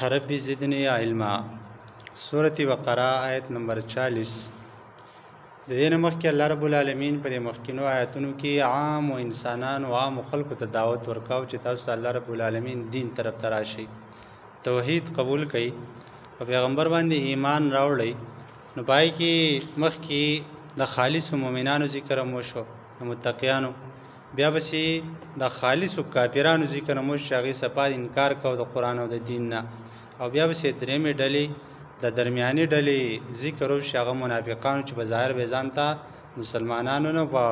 رب زدنی علما سورة بقره آیت نمبر 40. د دې نه مخکې الله رب العالمین په دې مخکینو آیاتونو کې عام او انسانان او عام خلکو ته دعوت ورکاو چې تاسو الله رب العالمین دین طرف ته راشئ، توحید قبول کړئ، په پیغمبر باندې ایمان راوړئ. نو پای کې مخکې د خالص مؤمنانو ذکر مو شو، د متقیانو، بیا بسې د خالص کافرانو ذکر مو شو، هغې صفات انکار کو د قرآن او د دین نه، او بیا بسې درېمې ډلې د درمیاني ډلې ذکر وشي، هغه منافقانو چې په ظاهر به ځان ته مسلمانانو نه په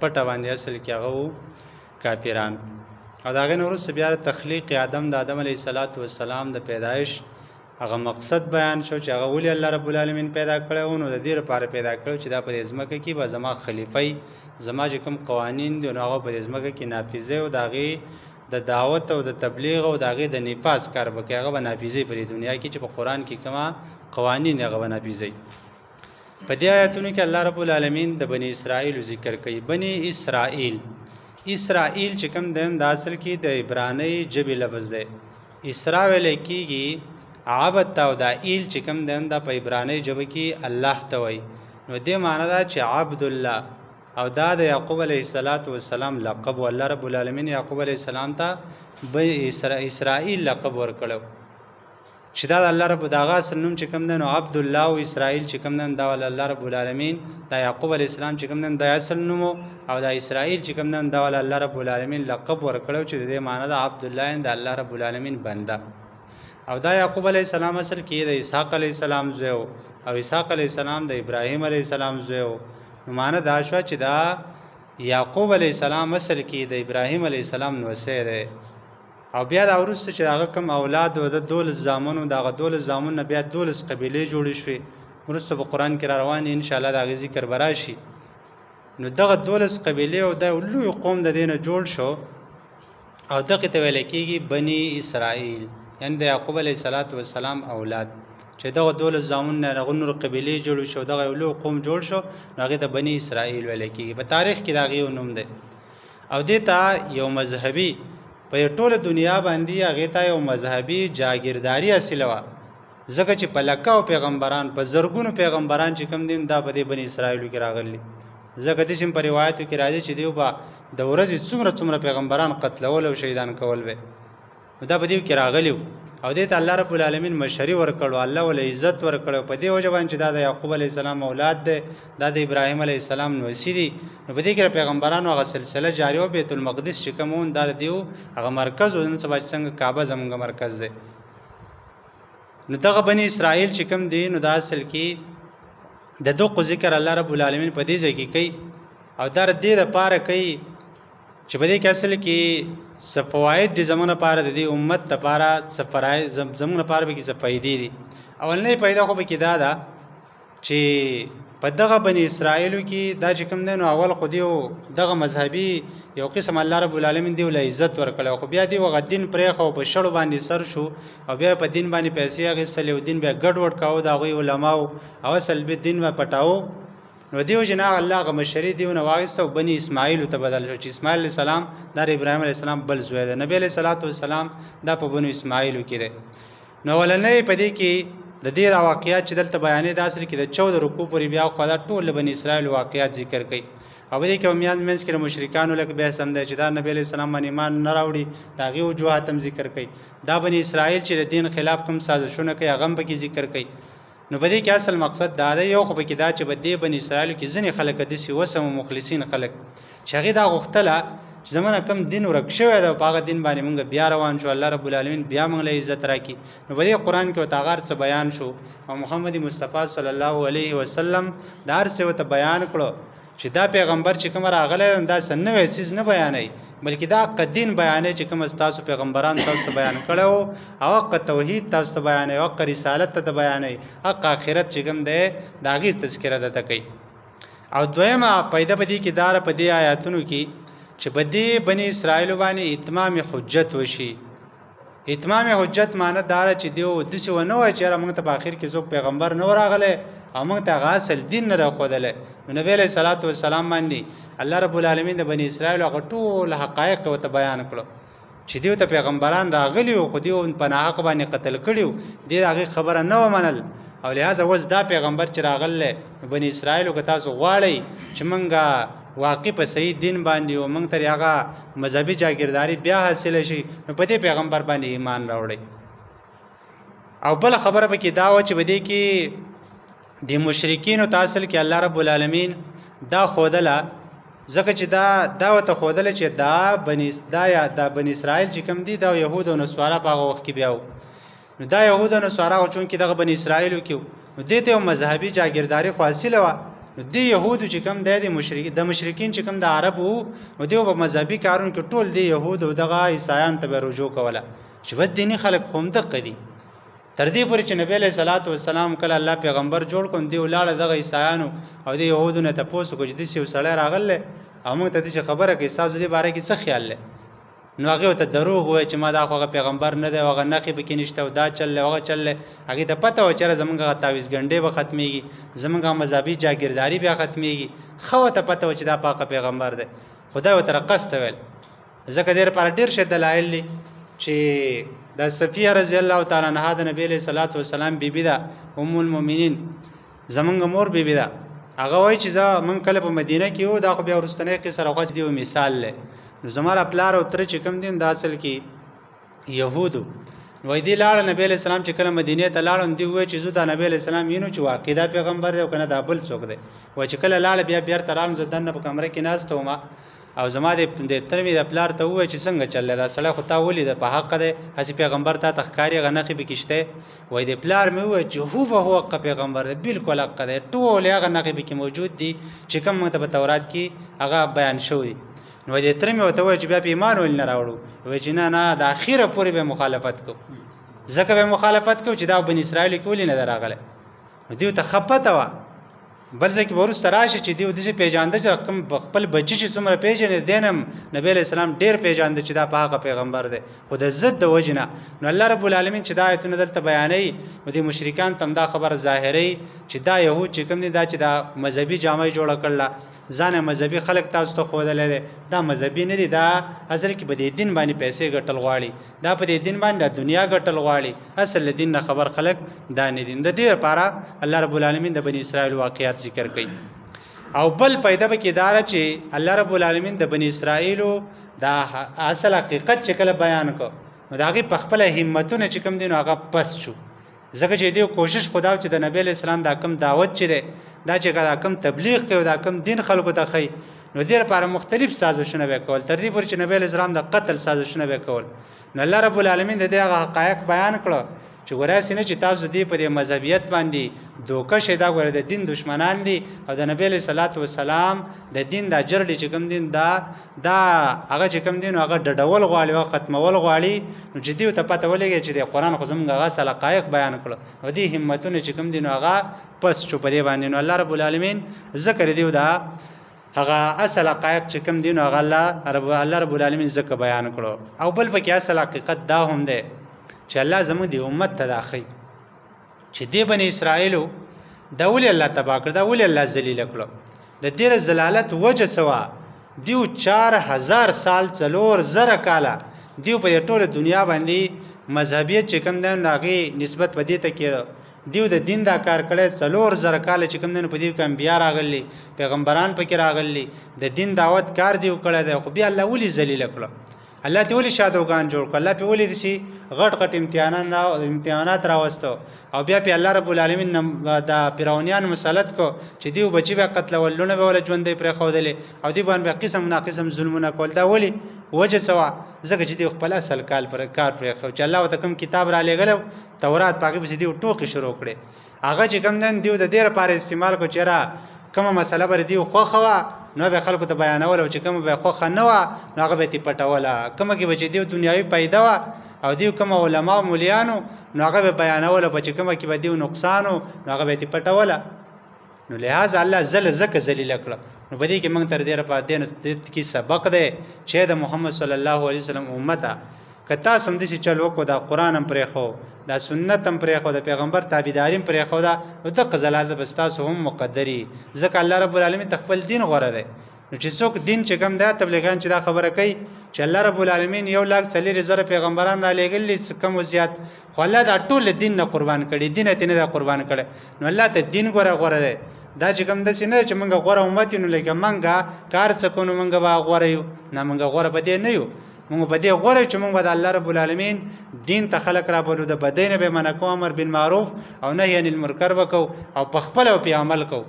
پټه باندې اصل کې هغه کافران. او د هغې نه وروسته بیا تخلیق آدم د آدم علیه السلام د پیدایش هغه مقصد بیان شو چې هغه ولې الله رب العالمین پیدا کړی و. نو د دې لپاره پیدا کړی چې دا په دې ځمکه کې به زما خلیفه زما چې کوم قوانین دي نو هغه په دې ځمکه کې نافظه او د هغې د دعوت او د تبلیغ او د هغې د نفاذ کار به کوي، هغه به نافظوي په دې دنیا کې چې په قرآن کې کومه قوانین هغه به نافظوي. په دې آیتونو کې الله رب العالمین د بني اسرائیل ذکر کوي. بني اسرائیل چې کوم دی د اصل کې د عبرانی ژبې لفظ دی. اسرا ویل کېږي عبد ته، او دا ایل چې کوم دی دا په عبرانی ژبه کې الله ته وایي. نو دې معنی ده چې عبد الله، او دا د یعقوب علیه السلام لقب و. الله رب العالمین یعقوب علیه السلام ته اسرائیل لقب ورکړو چې دا د الله رب دغه اصل نوم چې کوم دی نو عبد الله او اسرائیل چې کوم دی دا الله رب العالمین دا یعقوب علیه السلام چې کوم دی دا اصل نوم، او دا اسرائیل چې کوم دی دا الله رب العالمین لقب ورکړو چې دې معنی ده عبد الله د الله رب العالمین بنده. او دا یعقوب علیه السلام اصل کې د اسحاق علیه السلام زوی او اسحاق علیه السلام د ابراهیم علیه السلام زوی. نو معنی دا شو چې دا یعقوب علیه السلام اصل کې د ابراهیم علیه السلام نوسی دی. او بیا دا وروسته چې هغه کوم اولاد و د 12 زامنو، دغه 12 زامنو بیا 12 قبیلې جوړې شوې، وروسته په قرآن کې را روان ان شاء الله د هغې ذکر به راشي. نو دغه 12 قبیلې او دا لوی قوم د دې نه جوړ شو، او دغې ته ویل کېږي بني اسرائیل، یعنې د یعقوب علیه السلام اولاد چې دغه 12 زامن نه هغه نور قبیلې جوړ شو، دغه یو لوی قوم جوړ شو، نو هغې ته بني اسرائیل ویل کېږي. په تاریخ کې د هغې یو نوم دی. او دې ته یو مذهبي په ټوله دنیا باندې هغې ته یو مذهبي جاګیرداري حاصله وه، ځکه چې په لکهو پیغمبران، په زرګونو پیغمبران چې کوم دي دا په دې بني اسرائیلو کې راغلي. ځکه داسې په روایتو کې راځي چې دیو به د ورځې څومره پیغمبران قتلول او شهیدان کول به دا په دې کې راغلی و. او دې ته الله رب العالمین مشري ورکړو، الله ول عزت ورکړو په دې وجه باندې چې دا د یعقوب علیه السلام اولاد دی، دا د ابراهیم علیه السلام نوسی دي. نو په دې کې پیغمبرانو هغه سلسله جاری او بیت المقدس چې کومون دا دیو هغه مرکز و، نن سبا چې څنګه کعبه زموږ مرکز دی. نو دغه بني اسرائیل چې کوم دی نو دا اصل کې د دوه ذکر الله رب العالمین په دې ځای کې کوي، او دا دې لپاره کوي چې په دې کې اصل کې څه فواید دي زموږ لپاره، د دې امت لپاره څه فرایض زموږ لپاره به کې څه فایدې دي. اولنۍ فایده خو به کې دا ده چې په دغه بني اسرائیلو کې دا چې کوم دی نو اول خو دیو دغه مذهبي یو قسم الله رب العالمین دیو له عزت ورکړی، خو بیا دی هغه دین پرېښو، په شړو باندې سر شو، او بیا په دین باندې پیسې اخیستلې او دین بیا ګډوډ کاوه د هغوی علماو، او اصل به دین به پټاو. نو دیو جنا الله غ مشری دیو نه واغسته او بني اسماعیل ته بدل شو چې اسماعیل علیه السلام د ابراهیم علیه السلام بل زوی دی. نبی علیه السلام دا په بنو اسماعیل کې دی. نو ولنۍ په دې کې د دې واقعیات چې دلته بیانې د اصل کې د 14 رکوع پورې بیا خو دا ټول بني اسرائیل واقعیات ذکر کړي. او دې کې میانس کې مشرکانو لکه به سم دی چې دا نبی علیه السلام باندې ایمان نه راوړي، دا غي وجوهات هم ذکر کړي. دا بني اسرائیل چې د دین خلاف کوم سازشونه کوي هغه هم پکې ذکر کړي. نو په دې کې اصل مقصد دا دی، یو خو به کې دا چې په دې بني اسرائیل کې ځینې خلک داسې وسم مخلصین خلک چې هغې دا غوښتله چې زمونږ کم دین ورک شوی دی، په هغه دین باندې مونږ بیا روان شو، الله رب العالمین بیا مونږ له عزت راکړي. نو په دې قرآن کې ورته هغه هر څه بیان شو، او محمد مصطفی صلی الله علیه وسلم دا هر څه ورته بیان کړو چې دا پیغمبر چې کوم راغلی دا څه نوی څیز نه بیانوي، بلکې دا حق دین بیانوي چې کوم ستاسو پیغمبران تاسو بیان کړی وو، او حق توحید تاسو ته بیانوي، حق رسالت ته بیانوي، حق آخرت چې کوم دی د هغې تذکره درته کوي. او دویمه فایده په دې کې دا په دې آیاتونو کې چې په دې بني اسرائیلو باندې اتمام حجت وشي. اتمام حجت معنی دا چې دیو داسې ونه وایي چې یاره موږ ته په آخر کې څوک پیغمبر نه ورغلی او موږ ته هغه اصل دین نه راښودلی. نو نبی علیه السلام باندې الله رب العالمین د بني اسرائیلو هغه ټول حقایق ورته بیان کړو. چې دیو ته پیغمبران راغلی او خو دیو په ناحق باندې قتل کړیو دې هغه خبره نه ومنل او لہذا وز دا پیغمبر چې راغله بنی اسرائیل او تاسو غواړي چې منګه واقع په صحیح دین باندې او موږ ته هغه مذهبي جاگیرداری بیا حاصل شي نو په دې پیغمبر باندې ایمان راوړي. او بل خبره به کې دا و چې بده کې د مشرکین او تاسل کې الله رب العالمین دا خودله ځکه چې دا وته خودله چې دا بنی اسرائیل چې کوم دي دا يهود او نصارا په هغه وخت کې بیاو نو دا يهود او نصارا او چون کې دغه بنی اسرائیل کې نو دې ته مذهبي جاگیرداری حاصله و نو دی يهود چې کوم د مشرکین چې کوم د عرب وو نو دیو په مذهبي کارون کې ټول دی يهود او دغه عیسایان ته رجوع کوله چې بد دیني خلک هم دقه دي تر دې پورې چې نبی له صلوات و سلام کله الله پیغمبر جوړ کړ دی ولاړ دغه عیسایانو او د يهودونو ته پوسو کو چې د څه سړی راغله او موږ ته د خبره کې حساب دې باره کې څه خیال لې نو هغه ته دروغ وای چې ما دا خو پیغمبر نه دی هغه نخې به کې نشته او دا چل هغه چل هغه ته پته و چې زمونږه تعویز ګنډې به ختميږي زمونږه مذهبي جاگیرداری بیا ختميږي خو ته پته و چې دا پاک پیغمبر دی خدای و تر قصد ویل ځکه ډېر پر ډېر شه دلایل دي چې د صفیه رضی الله تعالی عنها د نبی له صلوات و سلام بیبی ده ام المؤمنین زمونږ مور بیبی ده هغه وای چې زه من کله په مدینه کې و دا خو بیا ورستنې کې سره غوښ دی مثال له نو زماره پلار او تر چې کوم دین د اصل کې يهودو وای دی لاړ نبی له سلام چې کله مدینه ته لاړ دی وای چې زو د نبی له سلام وینو چې واقعدا پیغمبر دی او کنه دا بل څوک دی وای چې کله لاړ بیا بیر ترام زدن په کمره کې ناستو ما او زما د ترمي د پلار ته وای چې څنګه چل دا سړی خو تا ولید په حق ده هسي پیغمبر ته تخکاری غنخي بکشته وای د پلار مې وای چې هو حق پیغمبر دی بالکل حق ده ټول هغه نخي بکی موجود دي چې کوم ته په تورات کې هغه بیان شوی نو د ترمي وته وای چې بیا په ایمان ول نه راوړو وای چې نه د اخیره پورې به مخالفت کو ځکه به مخالفت کو چې دا بن اسرائیل کول نه دراغله دیو ته خپته وا بل ځکه ورسته راشي چې دیو دې پیژاند چې کوم خپل بچی چې څومره پیژنې دینم نبی له سلام ډیر پیژاند چې دا پاک پیغمبر دی خو د زد د وجنه نو الله رب العالمین چې دا ایتونه دلته بیانوي نو د مشرکان تم دا خبر ظاهري چې دا يهود چې کوم دي دا چې دا مذهبي جامه جوړ کړل ځان مذهبي خلک تاسو ته خودلې ده دا مذهبي نه دي دا اصل کې بده دین باندې پیسې ګټل غواړي دا په دې دین باندې د دنیا ګټل غواړي اصل دین نه خبر خلک دا نه دي د دې لپاره الله رب العالمین د بنی اسرائیل واقعیات ذکر کوي او بل پیدا به کېدار چې الله رب العالمین د بنی اسرائیل دا اصل حقیقت چې کله بیان کو نو دا غي په خپل همتونه چې کوم دین هغه پس شو ځکه چې دیو کوشش خدا چې د نبی اسلام دا کم دعوت چره دا چې دا کم تبلیغ کوي دا کم دین خلکو ته خي نو دیر لپاره مختلف سازشونه وکول تر دې پورې چې نبی اسلام د قتل سازشونه وکول نو الله رب العالمین د دې حقایق بیان کړو چې وراسي نه چې تاسو دې په دې مذهبیت باندې دوکه شیدا غوړي د دین دشمنان دي او د نبی له صلوات و سلام د دین د جړډي چې کوم دین دا هغه چې کوم دین هغه ډډول غواړي او ختمول غواړي نو چې دیو ته پته ولګي چې د قران خو زموږ هغه حقایق بیان کړو او دې همتونه چې کوم دین هغه پس چوپ دی باندې نو الله رب العالمین ذکر دیو دا هغه اصل حقایق چې کوم دین هغه الله رب العالمین ذکر بیان کړو او بل پکې اصل حقیقت دا هم ده چې الله زموږ دی امت ته داخی چې دی بنی اسرائیل دا ولې الله تبا کړ دا ولې الله ذلیل کړو د دې زلالت وجه سوا دیو 4000 سال څلور زره کاله دیو په ټوله دنیا باندې مذهبیت چې کوم دین راغی نسبت بدی ته کې دیو د دین دا کار کړي څلور زره کاله چې کوم دین په دیو کې انبیا راغلي پیغمبران پکې راغلي د دین دعوت کار دیو کړی دی خو بیا الله ولې ذلیل کړو الله ته ولې شادوغان جوړ کړ الله په ولې دي غټ غټ امتحانات راوستو او بیا په الله رب العالمین دا فرعونیان مسلط کو چې دیو بچی به قتل ولونه به ول ژوندې پر خودلې او دی باندې قسم ناقسم ظلمونه کول دا ولې وجه سوا زکه چې دی خپل اصل کال پر کار پر خو چې الله وتکم کتاب را لګلو تورات پاګه به دی ټوکی شروع کړي هغه چې کوم نن دیو د ډیره لپاره استعمال کو چیرې کومه مسله بر دیو خو خوا نو به خلکو ته بیانول او چې کوم به خو خنه وا نو هغه به تی پټوله کومه کې بچی دیو دنیوي پیدا وا او دیو کوم علما مولیانو نو هغه به بیانول او چې کومه کې به دیو نقصانو نو هغه به تی پټوله نو لہذا الله زکه ذلیل کړ نو بدی کې موږ تر دې را پاتې نه کې سبق ده چې د محمد صلی الله علیه وسلم امته کتا سم دي چې چلو کو دا قران هم پرې خو دا سنت هم پرې خو دا پیغمبر تابعداریم پرې خو دا د قزلات بستا سو هم مقدری ځکه الله رب العالمین تخپل دین غوړه ده نو چې څوک دین چې کوم دا تبلیغان چې دا خبره کوي چې الله رب العالمین 1,40,000 پیغمبران را لېږلي کم زیات خو الله دا ټول دین نه قربان کړي دین ته نه قربان کړي نو الله ته دین غوړه دی دا چې کوم د سینې چې موږ غوړه امت نو لکه موږ کار څه کو نو موږ با غوړه یو نه موږ غوړه پدې نه یو موږ پدې غوړه چې موږ د الله رب العالمین دین ته خلق را بولو د بدین به منکو امر بالمعروف او نهی عن المنکر وکاو او په خپل او په عمل کو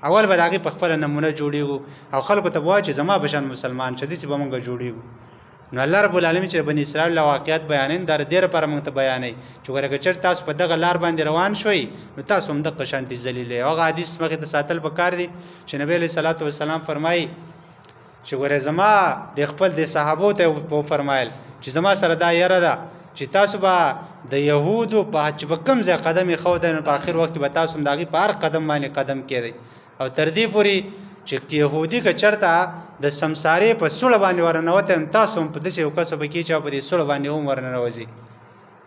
اول به داغي په خپل نمونه جوړیږو او خلکو ته وایي چې زما بشن مسلمان شدي چې به موږ جوړیږو نو الله رب العالمین چې بنی اسرائیل واقعیت بیانین در ډیر پر موږ ته بیانې چې ورګه چر تاسو په دغه لار باندې روان شوي نو تاسو هم د قشانتی ذلیل او حدیث مخه ته ساتل پکار دي چې نبی علیہ الصلوۃ والسلام فرمایي چې ورې زما د خپل د صحابو ته فرمایل چې زما سره دا یره ده چې تاسو به د يهودو په چې کوم ځای قدم خو د په اخر وخت به تاسو دغه په هر قدم باندې قدم کړئ او تر دې پوري چې يهودي که چرته د سمسارې په سول باندې ورنوته تاسو په دې یو کس به کې چې په دې سول باندې هم ورنوځي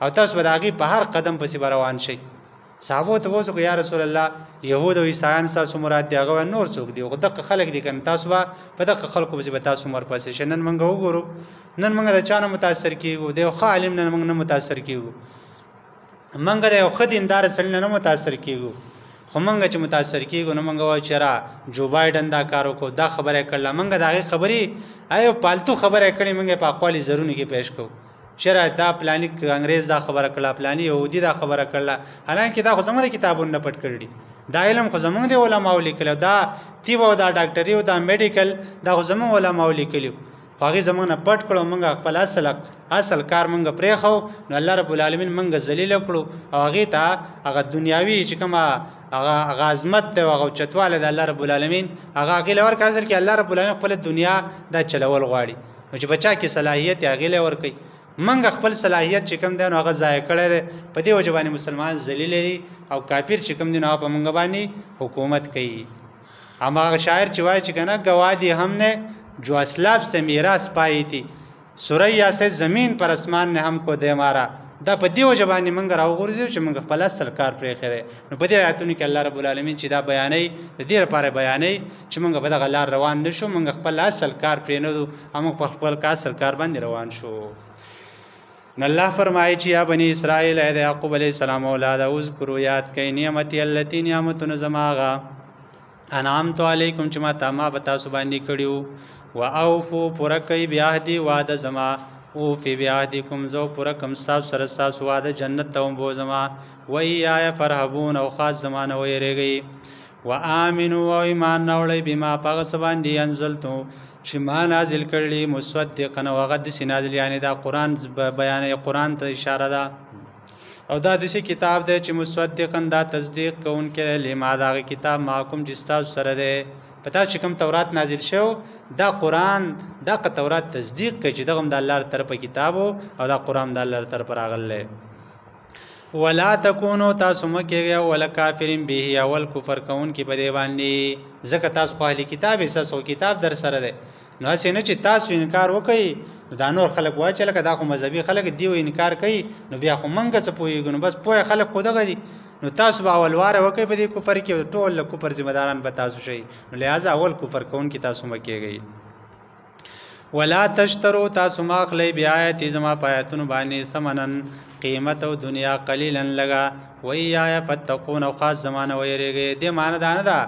او تاسو به دغه په هر قدم پسې روان شئ صحابه ته وځو یا رسول الله يهود او عیسایان ساسو مراد دی هغه نور څوک دی خو دغه خلک دي کنه تاسو په دغه خلکو به تاسو مر پاسې شنن منګه وګورو نن منګه د چانه متاثر کیږو دی خو عالم نن منګه نه متاثر کیږو منګه د خدیندار سره نه متاثر کیږو خو منګه چې متاثر کیږو نو منګه وای چرا جو بایدن دا کارو کو دا خبره کړل منګه داغه خبري ایو پالتو خبره کړي منګه په اقوالي ضروري کې پېښ کو شرع دا پلاني انګريز دا خبره کړه پلاني يهودي دا خبره کړه حالانکه دا خو زموږ کتابونه پټ کړی دا علم خو زموږ دی علماء لیکل دا تی وو دا ډاکټري او دا میډیکل دا خو زموږ علماء لیکل هغه زموږ نه پټ کړو موږ خپل اصل کار موږ پرې خو نو الله رب العالمین موږ ذلیل کړو او هغه ته هغه دنیاوی چې کومه هغه عظمت ته هغه چتواله د الله رب العالمین هغه غیله ور کاذل کې الله رب العالمین خپل دنیا دا چلول غواړي چې بچا کې صلاحیت هغه له ور کوي منګ خپل صلاحیت چې کوم دی نو هغه ضایع کړی دی په دې وجه باندې مسلمان ذلیل دي او کافر چې کوم دی نو په منګ باندې حکومت کوي اما شاعر چې وایي چې کنه گوادی हमने जो اسلاف से میراث पाई थी سوریا سے زمین پر اسمان نے ہم کو دے مارا دا په دې وجه باندې منګ راو غورځو چې منګ خپل اصل کار پرې خره نو په دې آیاتونو کې الله رب العالمین چې دا بیانې د دې لپاره بیانې چې منګ په دغه لار روان نشو منګ خپل اصل کار پرې نه هم په خپل اصل کار باندې روان شو نو الله فرمایي چې یا بنی اسرائیل اے یعقوب علیہ السلام اولاد اذکروا یاد کئ نعمتي التي نعمتون زماغا انعمت علیکم چې ما تما بتا سبحانه کړیو واوفو پرکای بیاهدی وعده زما او فی بیاهدکم زو پرکم صاحب سره ساس وعده جنت ته بو زما وای یا فرحبون او خاص زمانه ویریږي وامنوا و ایمان نوړی بما پغس باندې انزلتو چې ما نازل کړلی مصدقا وغد سنازل یعنی دا قران بیان قران ته اشاره ده او دا د کتاب دی چې مصدقا دا تصدیق کوونکی لما دا کتاب محکوم چې تاسو سره ده پتا چې کوم تورات نازل شو دا قران دا تورات تصدیق کوي چې دغه د الله تر په کتابو او دا قران د الله تر پر راغله ولا تکونو تاسو مکه ولا کافرین به اول کفر کون کی په دی باندې زکه تاسو په اهلی کتاب اساس او کتاب در سره ده نو اسنه چې تاسو انکار وکئ دا نور خلک وای چې لکه دا خو مذهبي خلک دیو انکار کوي نو بیا خو منګه څه پويګو نو بس پوهه خلک خو دغه دي نو تاسو به اول واره وکئ په دې کفر کې ټول کفر ذمہ داران به تاسو شي نو لہذا اول کفر کون کی تاسو مکیږئ ولا تشترو تاسو ماخلی بیاات زما پایتون باندې سمنن قیمت او دنیا قلیلا لگا ویا فتقون او خاص زمانه ویریږي دې معنی دا نه ده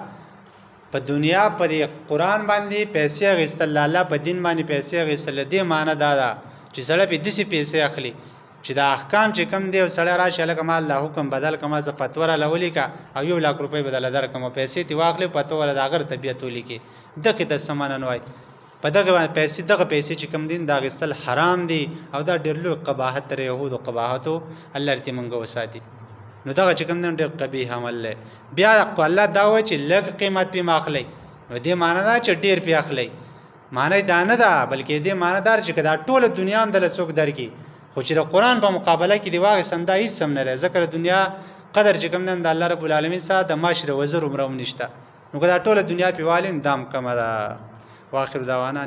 په دنیا په قرآن باندې پیسې غستل الله په دین باندې پیسې غستل دې معنی دا ده چې سړی په دې پیسې اخلي چې دا احکام چې کم دی او سړی راشه لکه ما الله حکم بدل کما ز فتوا لولي کا او 1 لک روپۍ بدل درکم پیسې تی واخلې فتوا د اگر طبيعت ولیکي دغه د سمانه نوای په دغه پیسې چې کم دین دا غستل حرام دي او دا ډېر لوی قباحت تر يهودو قباحتو الله رته منګو وساتي نو دا چې کم دین ډېر قبیح عمل له بیا الله دا و چې لږ قیمت په ماخلی نو دې معنی دا چې ډېر په اخلي معنی دا نه ده بلکې دې معنی دار چې دا ټول دنیا هم د څوک درکې خو چې د قران په مقابله کې دی واغ سم دا هیڅ سم نه لري ذکر دنیا قدر چې کم دین د الله رب العالمین سره د معاشره وزر عمره نشته نو دا ټول دنیا په والین دام کمره واخر دعوانا